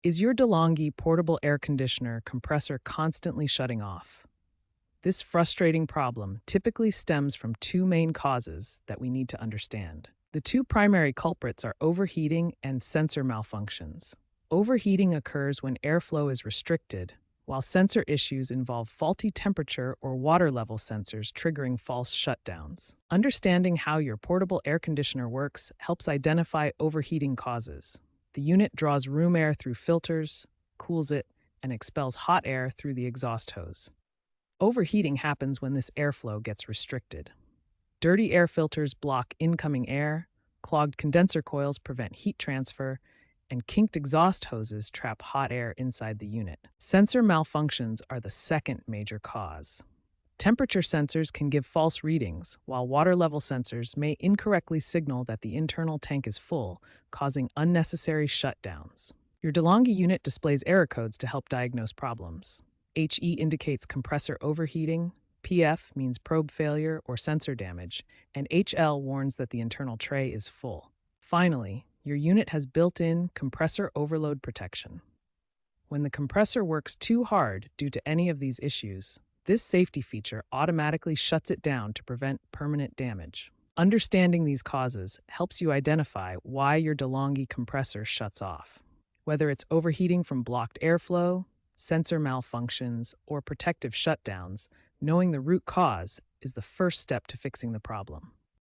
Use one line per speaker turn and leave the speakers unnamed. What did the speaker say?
Is your DeLonghi Portable Air Conditioner compressor constantly shutting off? This frustrating problem typically stems from two main causes that we need to understand. The two primary culprits are overheating and sensor malfunctions. Overheating occurs when airflow is restricted, while sensor issues involve faulty temperature or water level sensors triggering false shutdowns. Understanding how your portable air conditioner works helps identify overheating causes. The unit draws room air through filters, cools it, and expels hot air through the exhaust hose. Overheating happens when this airflow gets restricted. Dirty air filters block incoming air, clogged condenser coils prevent heat transfer, and kinked exhaust hoses trap hot air inside the unit. Sensor malfunctions are the second major cause. Temperature sensors can give false readings, while water level sensors may incorrectly signal that the internal tank is full, causing unnecessary shutdowns. Your DeLonghi unit displays error codes to help diagnose problems. HE indicates compressor overheating, PF means probe failure or sensor damage, and HL warns that the internal tray is full. Finally, your unit has built-in compressor overload protection. When the compressor works too hard due to any of these issues, this safety feature automatically shuts it down to prevent permanent damage. Understanding these causes helps you identify why your DeLonghi compressor shuts off. Whether it's overheating from blocked airflow, sensor malfunctions, or protective shutdowns, knowing the root cause is the first step to fixing the problem.